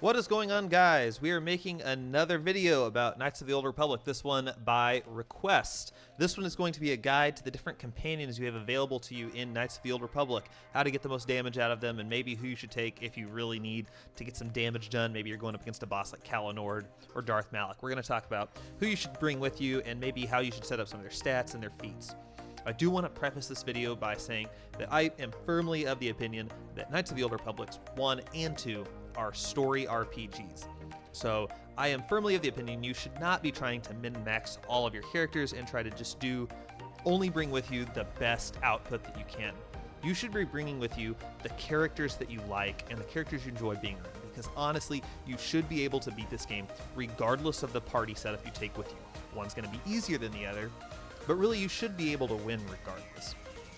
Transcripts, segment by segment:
What is going on, guys? We are making another video about Knights of the Old Republic, this one by request. This one is going to be a guide to the different companions you have available to you in Knights of the Old Republic, how to get the most damage out of them, and maybe who you should take if you really need to get some damage done. Maybe you're going up against a boss like Kalanord or Darth Malak. We're going to talk about who you should bring with you and maybe how you should set up some of their stats and their feats. I do want to preface this video by saying that I am firmly of the opinion that Knights of the Old Republic 1 and 2 are story RPGs. So I am firmly of the opinion you should not be trying to min-max all of your characters and try to just only bring with you the best output that you can. You should be bringing with you the characters that you like and the characters you enjoy being around, because honestly, you should be able to beat this game regardless of the party setup you take with you. One's going to be easier than the other, but really you should be able to win regardless.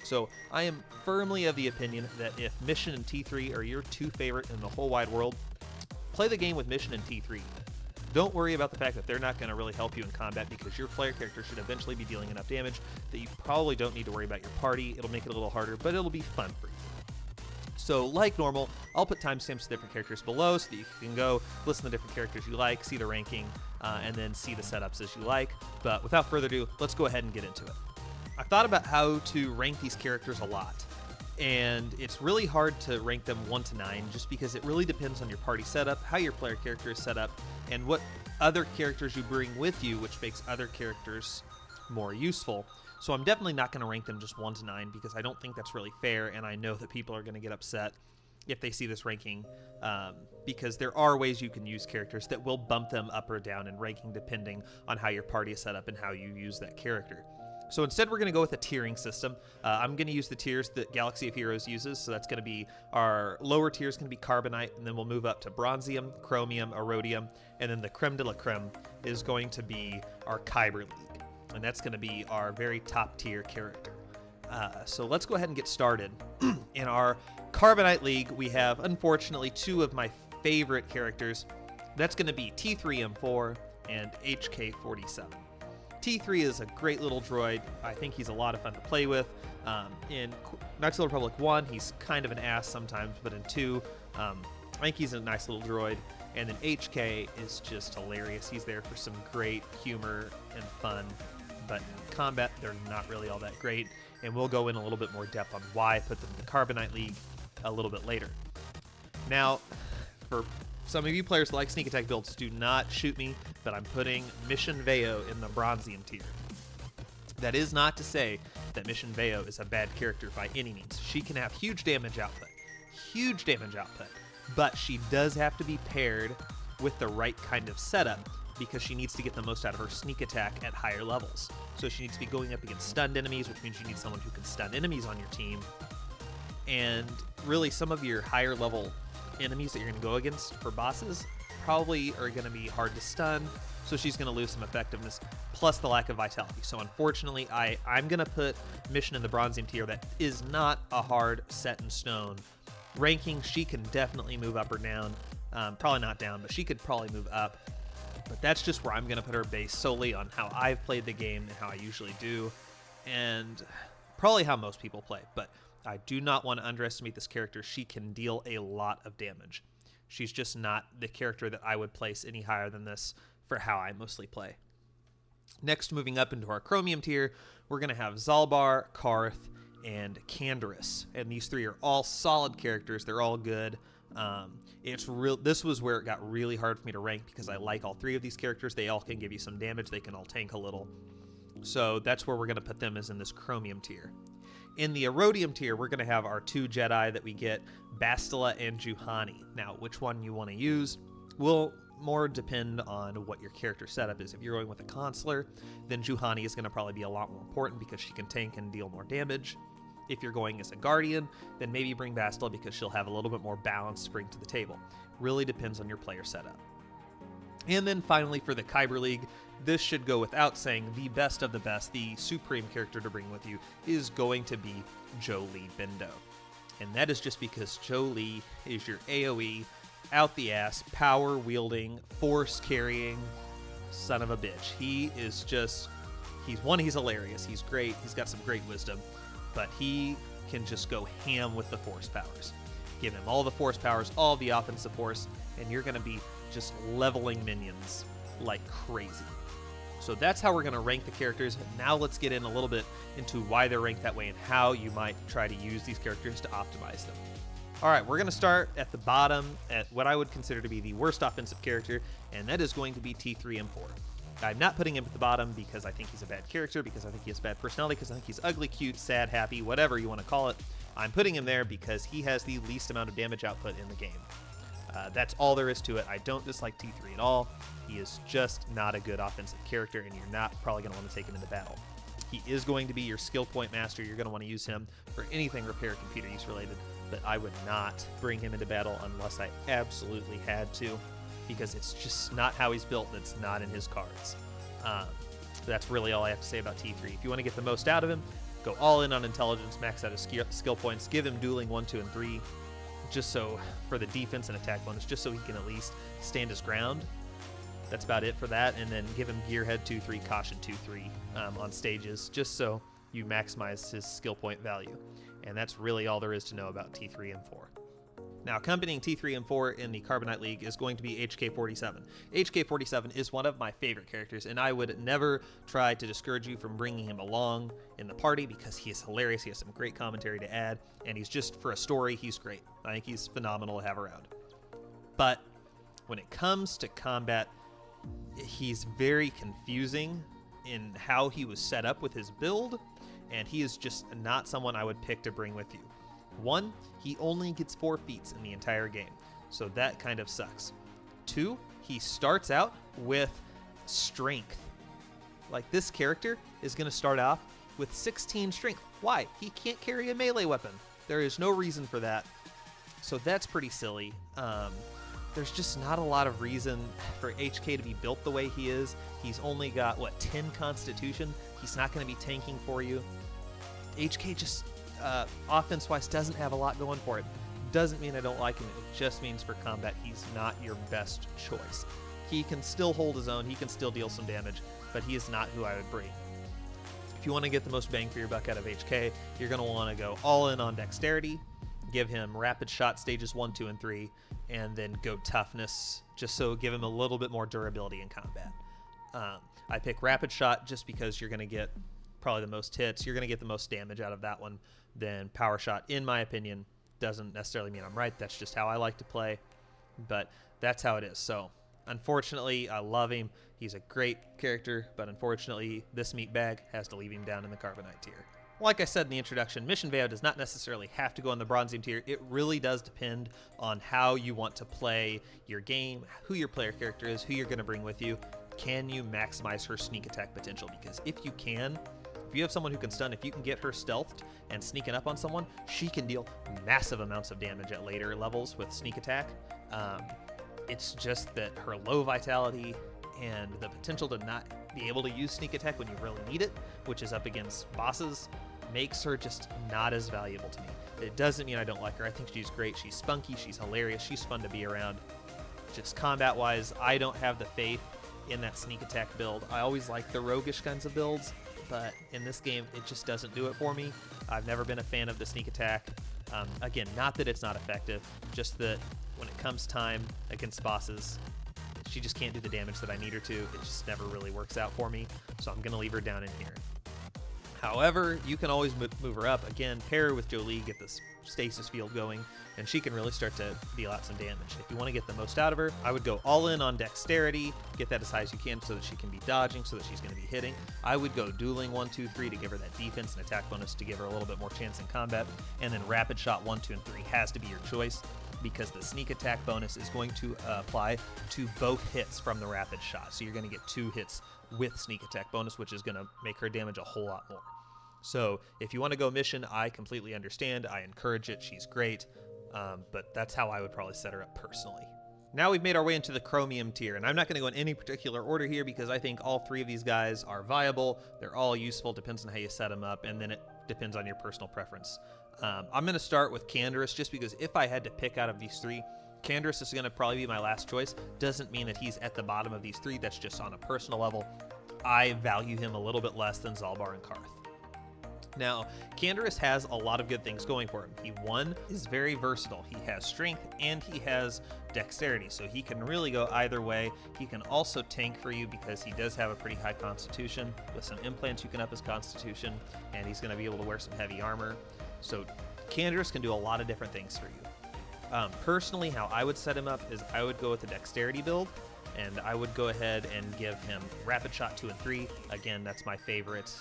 So I am firmly of the opinion that if Mission and T3 are your two favorite in the whole wide world, play the game with Mission and T3. Don't worry about the fact that they're not going to really help you in combat, because your player character should eventually be dealing enough damage that you probably don't need to worry about your party. It'll make it a little harder, but it'll be fun for you. So like normal, I'll put timestamps to different characters below so that you can go listen to different characters you like, see the ranking, and then see the setups as you like. But without further ado, let's go ahead and get into it. I've thought about how to rank these characters a lot, and it's really hard to rank them 1 to 9 just because it really depends on your party setup, how your player character is set up, and what other characters you bring with you, which makes other characters more useful. So I'm definitely not going to rank them just 1 to 9 because I don't think that's really fair, and I know that people are going to get upset if they see this ranking, because there are ways you can use characters that will bump them up or down in ranking depending on how your party is set up and how you use that character. So instead, we're going to go with a tiering system. I'm going to use the tiers that Galaxy of Heroes uses. So that's going to be our lower tier is going to be Carbonite, and then we'll move up to Bronzium, Chromium, Aurodium, and then the creme de la creme is going to be our Khyber League, and that's going to be our very top tier character. So let's go ahead and get started. In our Carbonite League, we have, unfortunately, two of my favorite characters. That's going to be T3M4 and HK47. T3 is a great little droid. I think he's a lot of fun to play with. In Knights of the Republic 1, he's kind of an ass sometimes, but in 2, I think he's a nice little droid. And then HK is just hilarious. He's there for some great humor and fun, but in combat, they're not really all that great. And we'll go in a little bit more depth on why I put them in the Carbonite League a little bit later. Now, for some of you players that like sneak attack builds, do not shoot me, but I'm putting Mission Veo in the Bronzium tier. That is not to say that Mission Veo is a bad character by any means. She can have huge damage output, but she does have to be paired with the right kind of setup because she needs to get the most out of her sneak attack at higher levels. So she needs to be going up against stunned enemies, which means you need someone who can stun enemies on your team. And really, some of your higher level enemies that you're going to go against for bosses probably are going to be hard to stun, so she's going to lose some effectiveness, plus the lack of vitality. So unfortunately, I'm going to put Mission in the Bronzium tier. That is not a hard set in stone ranking. She can definitely move up or down, probably not down, but she could probably move up. But that's just where I'm going to put her based solely on how I've played the game and how I usually do, and probably how most people play. But I do not want to underestimate this character. She can deal a lot of damage. She's just not the character that I would place any higher than this for how I mostly play. Next, moving up into our Chromium tier, we're going to have Zaalbar, Carth, and Canderous. And these three are all solid characters. They're all good. This was where it got really hard for me to rank because I like all three of these characters. They all can give you some damage. They can all tank a little. So that's where we're going to put them, is in this Chromium tier. In the Aurodium tier, we're going to have our two Jedi that we get, Bastila and Juhani. Now, which one you want to use will more depend on what your character setup is. If you're going with a consular, then Juhani is going to probably be a lot more important because she can tank and deal more damage. If you're going as a Guardian, then maybe bring Bastila because she'll have a little bit more balance to bring to the table. Really depends on your player setup. And then finally, for the Khyber League, this should go without saying, the best of the best, the supreme character to bring with you is going to be Jolee Bindo. And that is just because Jolee is your AoE, out the ass, power-wielding, force-carrying son of a bitch. He's hilarious, he's great, he's got some great wisdom, but he can just go ham with the force powers. Give him all the force powers, all the offensive force, and you're going to be just leveling minions like crazy. So that's how we're going to rank the characters. Now let's get in a little bit into why they're ranked that way and how you might try to use these characters to optimize them. All right, we're going to start at the bottom at what I would consider to be the worst offensive character, and that is going to be T3M4. I'm not putting him at the bottom because I think he's a bad character, because I think he has bad personality, because I think he's ugly, cute, sad, happy, whatever you want to call it. I'm putting him there because he has the least amount of damage output in the game. That's all there is to it. I don't dislike T3 at all. He is just not a good offensive character, and you're not probably going to want to take him into battle. He is going to be your skill point master. You're going to want to use him for anything repair computer use related, but I would not bring him into battle unless I absolutely had to, because it's just not how he's built. That's not in his cards. That's really all I have to say about T3. If you want to get the most out of him, go all in on intelligence, max out his skill points, give him dueling 1, 2, and 3, just so for the defense and attack bonus, just so he can at least stand his ground. That's about it for that, and then give him Gearhead 2, 3, Caution 2, 3 on stages, just so you maximize his skill point value. And that's really all there is to know about T3 and 4. Now, accompanying T3 and 4 in the Carbonite League is going to be HK47. HK47 is one of my favorite characters, and I would never try to discourage you from bringing him along in the party because he is hilarious. He has some great commentary to add, and he's just, for a story, he's great. I think he's phenomenal to have around. But when it comes to combat, he's very confusing in how he was set up with his build, and he is just not someone I would pick to bring with you. 1, he only gets 4 feats in the entire game, so that kind of sucks. 2, he starts out with strength. Like, this character is going to start off with 16 strength. Why? He can't carry a melee weapon. There is no reason for that. So that's pretty silly. There's just not a lot of reason for HK to be built the way he is. He's only got, 10 constitution? He's not going to be tanking for you. HK just, offense-wise, doesn't have a lot going for it. Doesn't mean I don't like him. It just means for combat, he's not your best choice. He can still hold his own. He can still deal some damage, but he is not who I would bring. If you want to get the most bang for your buck out of HK, you're going to want to go all in on dexterity, give him rapid shot stages 1, 2, and 3, and then go toughness, just so give him a little bit more durability in combat. I pick rapid shot just because you're going to get probably the most hits. You're going to get the most damage out of that one than power shot, in my opinion. Doesn't necessarily mean I'm right. That's just how I like to play, but that's how it is. So unfortunately, I love him. He's a great character, but unfortunately, this Meatbag has to leave him down in the Carbonite tier. Like I said in the introduction, Mission Veo does not necessarily have to go in the Bronzium tier. It really does depend on how you want to play your game, who your player character is, who you're going to bring with you. Can you maximize her sneak attack potential? Because if you can, if you have someone who can stun, if you can get her stealthed and sneaking up on someone, she can deal massive amounts of damage at later levels with sneak attack. It's just that her low vitality and the potential to not be able to use sneak attack when you really need it, which is up against bosses, makes her just not as valuable to me. It doesn't mean I don't like her. I think she's great. She's spunky. She's hilarious. She's fun to be around. Just combat-wise, I don't have the faith in that sneak attack build. I always like the roguish kinds of builds, but in this game, it just doesn't do it for me. I've never been a fan of the sneak attack. Again, not that it's not effective, just that when it comes time against bosses, she just can't do the damage that I need her to. It just never really works out for me, so I'm going to leave her down in here. However, you can always move her up. Again, pair her with Jolee, get this stasis field going, and she can really start to deal out some damage. If you want to get the most out of her, I would go all in on dexterity, get that as high as you can so that she can be dodging, so that she's going to be hitting. I would go dueling 1, 2, 3 to give her that defense and attack bonus to give her a little bit more chance in combat, and then rapid shot 1, 2, and 3 has to be your choice, because the sneak attack bonus is going to apply to both hits from the rapid shot. So you're going to get 2 hits with sneak attack bonus, which is going to make her damage a whole lot more. So if you want to go mission, I completely understand. I encourage it. She's great. But that's how I would probably set her up personally. Now we've made our way into the Chromium tier, and I'm not going to go in any particular order here because I think all 3 of these guys are viable. They're all useful. Depends on how you set them up, and then it depends on your personal preference. I'm going to start with Canderous just because if I had to pick out of these 3, Canderous is going to probably be my last choice. Doesn't mean that he's at the bottom of these 3. That's just on a personal level. I value him a little bit less than Zaalbar and Carth. Now, Canderous has a lot of good things going for him. He, one, is very versatile. He has strength and he has dexterity, so he can really go either way. He can also tank for you because he does have a pretty high constitution. With some implants, you can up his constitution, and he's going to be able to wear some heavy armor. So Canderous can do a lot of different things for you. Personally, how I would set him up is I would go with the dexterity build, and I would go ahead and give him Rapid Shot 2 and 3. Again, that's my favorite.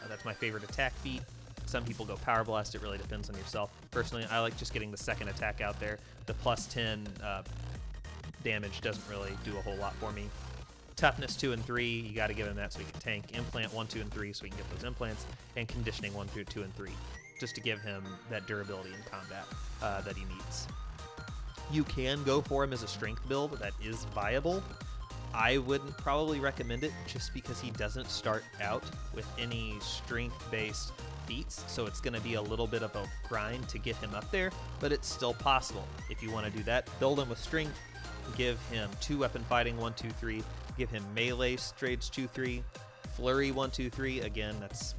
That's my favorite attack feat. Some people go Power Blast. It really depends on yourself. Personally, I like just getting the second attack out there. The plus 10 damage doesn't really do a whole lot for me. Toughness 2 and 3, you got to give him that so he can tank. Implant 1, 2, and 3 so he can get those implants. And Conditioning 1 through 2 and 3, just to give him that durability in combat that he needs. You can go for him as a strength build. That is viable. I wouldn't probably recommend it just because he doesn't start out with any strength-based feats, so it's going to be a little bit of a grind to get him up there, but it's still possible. If you want to do that, build him with strength, give him 2 weapon fighting 1, 2, 3, give him melee straights 2, 3, flurry 1, 2, 3. Again, that's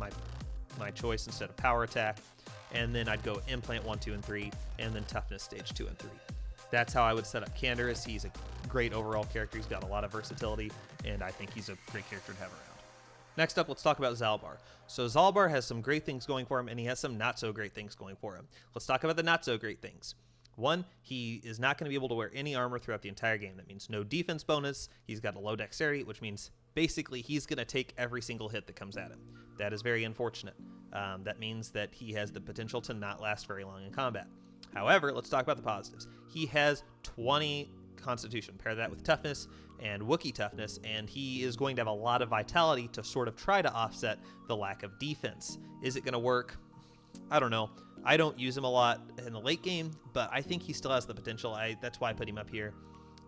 my choice instead of power attack. And then I'd go implant 1, 2, and 3, and then toughness stage 2 and 3. That's how I would set up Canderous. He's a great overall character. He's got a lot of versatility, and I think he's a great character to have around. Next up, let's talk about Zaalbar. So Zaalbar has some great things going for him, and he has some not so great things going for him. Let's talk about the not so great things. One, he is not going to be able to wear any armor throughout the entire game. That means no defense bonus. He's got a low dexterity, which means basically he's going to take every single hit that comes at him. That is very unfortunate. That means that he has the potential to not last very long in combat. However, let's talk about the positives. He has 20 constitution. Pair that with toughness and Wookiee toughness, and he is going to have a lot of vitality to sort of try to offset the lack of defense. Is it going to work? I don't know. I don't use him a lot in the late game, but I think he still has the potential. That's why I put him up here,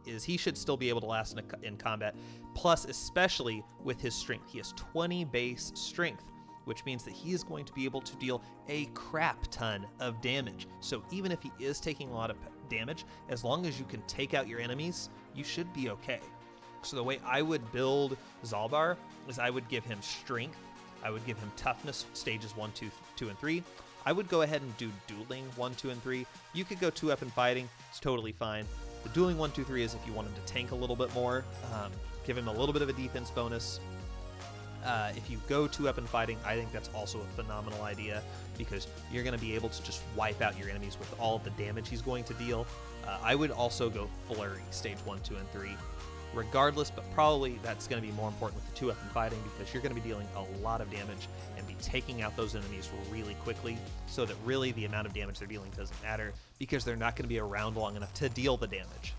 is he should still be able to last in combat. Plus, especially with his strength. He has 20 base strength, which means that he is going to be able to deal a crap ton of damage. So even if he is taking a lot of damage, as long as you can take out your enemies, you should be okay. So the way I would build Zaalbar is I would give him strength, I would give him toughness stages 1, 2, and 3. I would go ahead and do dueling 1, 2, and 3. You could go 2 weapon fighting, it's totally fine. The dueling 1, 2, 3 is if you want him to tank a little bit more, give him a little bit of a defense bonus. If you go 2 weapon fighting, I think that's also a phenomenal idea because you're going to be able to just wipe out your enemies with all of the damage he's going to deal. I would also go flurry stage 1, 2, and 3 regardless, but probably that's going to be more important with the 2 weapon fighting because you're going to be dealing a lot of damage and be taking out those enemies really quickly, so that really the amount of damage they're dealing doesn't matter because they're not going to be around long enough to deal the damage.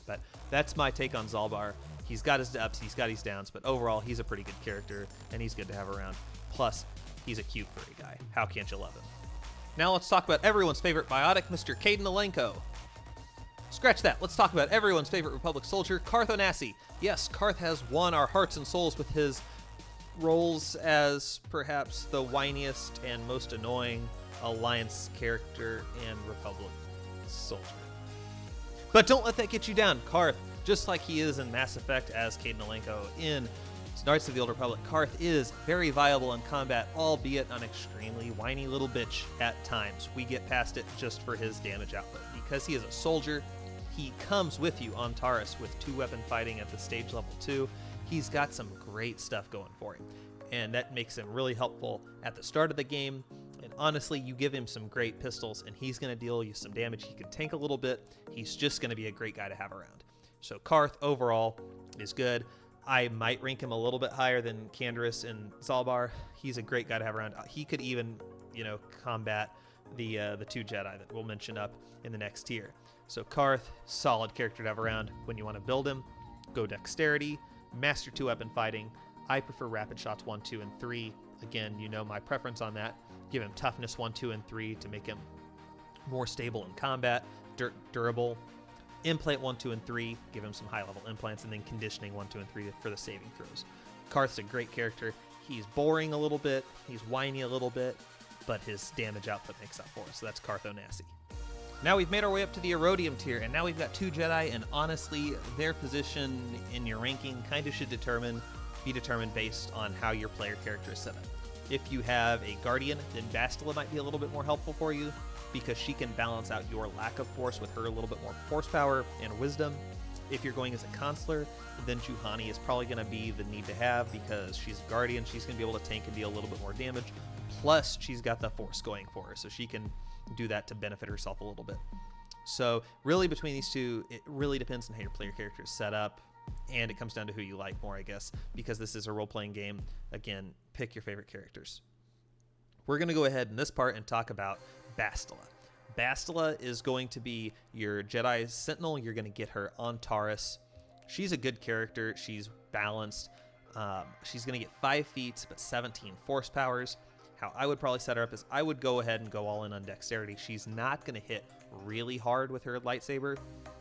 But that's my take on Zaalbar. He's got his ups, he's got his downs, but overall, he's a pretty good character, and he's good to have around. Plus, he's a cute furry guy. How can't you love him? Now let's talk about everyone's favorite biotic, Mr. Kayden Alenko. Scratch that. Let's talk about everyone's favorite Republic soldier, Carth Onasi. Yes, Carth has won our hearts and souls with his roles as perhaps the whiniest and most annoying Alliance character and Republic soldier. But don't let that get you down. Carth, just like he is in Mass Effect as Kayden Alenko in Knights of the Old Republic, Carth is very viable in combat, albeit an extremely whiny little bitch at times. We get past it just for his damage output. Because he is a soldier, he comes with you on Taurus with 2 weapon fighting at the stage level 2. He's got some great stuff going for him, and that makes him really helpful at the start of the game. And honestly, you give him some great pistols, and he's going to deal you some damage. He can tank a little bit. He's just going to be a great guy to have around. So Carth overall is good. I might rank him a little bit higher than Canderous and Zaalbar. He's a great guy to have around. He could even, combat the 2 Jedi that we'll mention up in the next tier. So Carth, solid character to have around. When you want to build him, go dexterity, master 2 weapon fighting. I prefer rapid shots 1, 2, and 3. Again, you know my preference on that. Give him toughness 1, 2, and 3 to make him more stable in combat, durable. Implant 1, 2, and 3, give him some high-level implants, and then conditioning 1, 2, and 3 for the saving throws. Carth's a great character. He's boring a little bit, he's whiny a little bit, but his damage output makes up for it, so that's Carth Onasi. Now we've made our way up to the Aurodium tier, and now we've got 2 Jedi, and honestly, their position in your ranking kind of should be determined based on how your player character is set up. If you have a Guardian, then Bastila might be a little bit more helpful for you because she can balance out your lack of force with her a little bit more force power and wisdom. If you're going as a Consular, then Juhani is probably going to be the need to have because she's a Guardian. She's going to be able to tank and deal a little bit more damage. Plus, she's got the force going for her, so she can do that to benefit herself a little bit. So really between these two, it really depends on how your player character is set up, and it comes down to who you like more, I guess, because this is a role-playing game. Again, pick your favorite characters. We're going to go ahead in this part and talk about Bastila. Bastila is going to be your Jedi Sentinel. You're going to get her on Taurus. She's a good character. She's balanced. She's going to get 5 feats, but 17 force powers. How I would probably set her up is I would go ahead and go all in on dexterity. She's not going to hit really hard with her lightsaber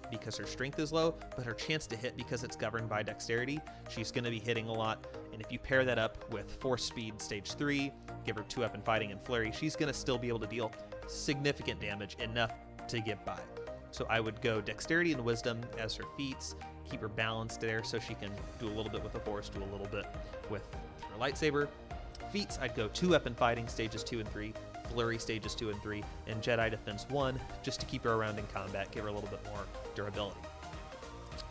because her strength is low, but her chance to hit, because it's governed by dexterity, she's going to be hitting a lot. And if you pair that up with force speed stage 3, give her 2-up fighting and flurry, she's going to still be able to deal significant damage, enough to get by. So I would go dexterity and wisdom as her feats, keep her balanced there so she can do a little bit with the force, do a little bit with her lightsaber. Feats, I'd go 2-up fighting stages 2 and 3, flurry stages 2 and 3, and Jedi defense 1, just to keep her around in combat, give her a little bit more durability.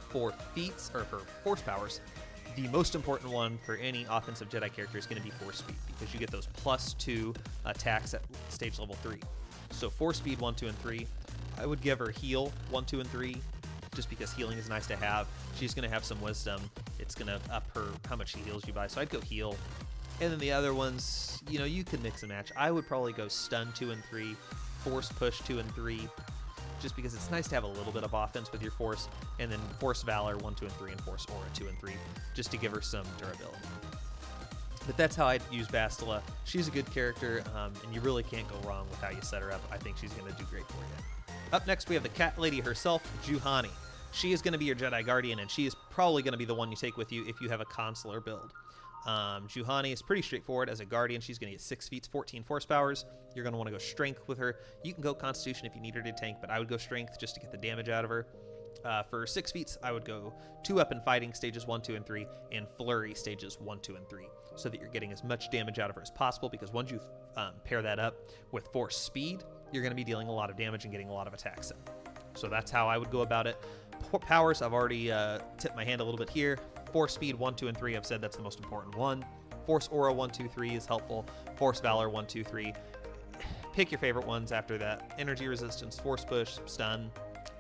For feats, or for force powers, the most important one for any offensive Jedi character is going to be force speed, because you get those +2 attacks at stage level 3. So force speed 1, 2, and 3. I would give her heal 1, 2, and 3, just because healing is nice to have. She's going to have some wisdom. It's going to up her how much she heals you by. So I'd go heal. And then the other ones, you know, you can mix and match. I would probably go stun 2 and 3, force push 2 and 3, just because it's nice to have a little bit of offense with your force, and then force valor 1, 2, and 3, and force aura 2 and 3, just to give her some durability. But that's how I'd use Bastila. She's a good character, and you really can't go wrong with how you set her up. I think she's going to do great for you. Up next, we have the cat lady herself, Juhani. She is going to be your Jedi Guardian, and she is probably going to be the one you take with you if you have a Consular build. Juhani is pretty straightforward. As a Guardian, she's going to get 6 feats, 14 force powers. You're going to want to go Strength with her. You can go Constitution if you need her to tank, but I would go Strength just to get the damage out of her. For 6 feats, I would go 2-up fighting stages 1, 2, and 3, and flurry stages 1, 2, and 3, so that you're getting as much damage out of her as possible, because once you pair that up with force speed, you're going to be dealing a lot of damage and getting a lot of attacks in. So that's how I would go about it. Powers, I've already tipped my hand a little bit here. Force speed 1, 2, and 3, I've said that's the most important one. Force aura 1, 2, 3 is helpful. Force valor 1, 2, 3. Pick your favorite ones after that. Energy resistance, force push, stun,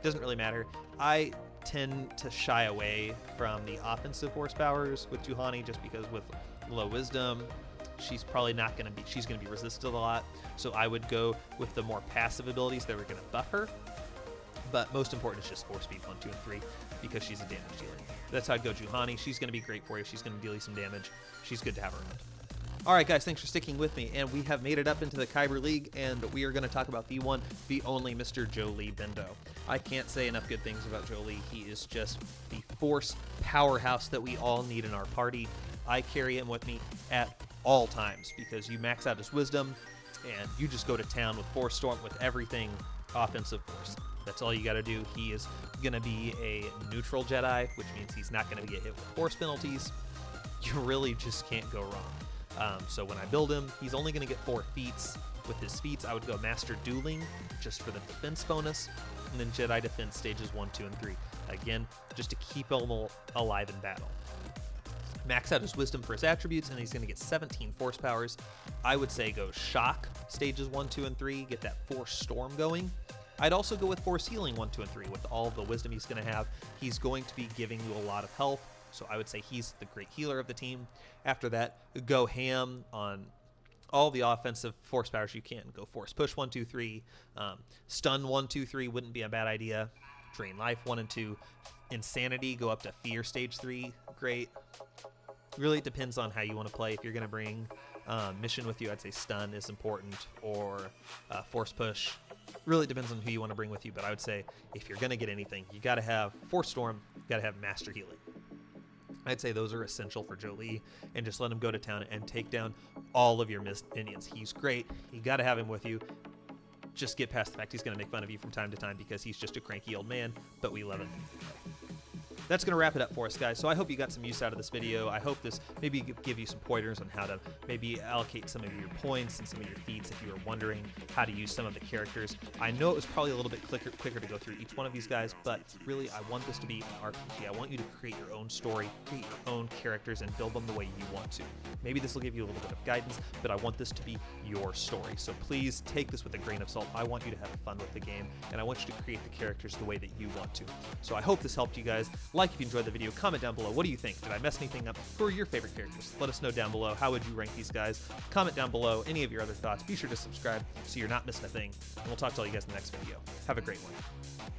doesn't really matter. I tend to shy away from the offensive force powers with Juhani, just because with low wisdom, she's probably not going to be, she's going to be resisted a lot. So I would go with the more passive abilities that are going to buff her. But most important is just force speed 1, 2, and 3, because she's a damage dealer. That's how I'd go Juhani. She's going to be great for you. She's going to deal you some damage. She's good to have around. All right, guys, thanks for sticking with me. And we have made it up into the Khyber League, and we are going to talk about the one, the only Mr. Jolee Bindo. I can't say enough good things about Jolee. He is just the force powerhouse that we all need in our party. I carry him with me at all times, because you max out his wisdom, and you just go to town with Force Storm with everything offensive force. That's all you got to do. He is going to be a neutral Jedi, which means he's not going to get hit with force penalties. You really just can't go wrong. So when I build him, he's only going to get 4 feats. With his feats, I would go Master Dueling just for the defense bonus, and then Jedi Defense stages 1, 2, and 3. Again, just to keep him alive in battle. Max out his wisdom for his attributes, and he's going to get 17 force powers. I would say go Shock stages 1, 2, and 3, get that Force Storm going. I'd also go with Force Healing 1, 2, and 3. With all the wisdom he's going to have, he's going to be giving you a lot of health, so I would say he's the great healer of the team. After that, go ham on all the offensive force powers you can. Go Force Push 1, 2, 3. Stun 1, 2, 3 wouldn't be a bad idea. Drain Life 1 and 2. Insanity, go up to Fear Stage 3. Great. Really, it depends on how you want to play. If you're going to bring Mission with you, I'd say Stun is important, or Force Push. Really depends on who you want to bring with you, but I would say if you're going to get anything, you got to have Force Storm, you got to have Master Healing. I'd say those are essential for Jolee, and just let him go to town and take down all of your minions. He's great. You got to have him with you. Just get past the fact he's going to make fun of you from time to time because he's just a cranky old man, but we love him. that's going to wrap it up for us, guys. So I hope you got some use out of this video. I hope this maybe give you some pointers on how to maybe allocate some of your points and some of your feats if you were wondering how to use some of the characters. I know it was probably a little bit quicker to go through each one of these guys, but really I want this to be an RPG. I want you to create your own story, create your own characters, and build them the way you want to. Maybe this will give you a little bit of guidance, but I want this to be your story. So please take this with a grain of salt. I want you to have fun with the game, and I want you to create the characters the way that you want to. So I hope this helped you guys. Like if you enjoyed the video, comment down below. What do you think? Did I mess anything up? Who are your favorite characters? Let us know down below. How would you rank these guys? Comment down below any of your other thoughts. Be sure to subscribe so you're not missing a thing, and we'll talk to all you guys in the next video. Have a great one.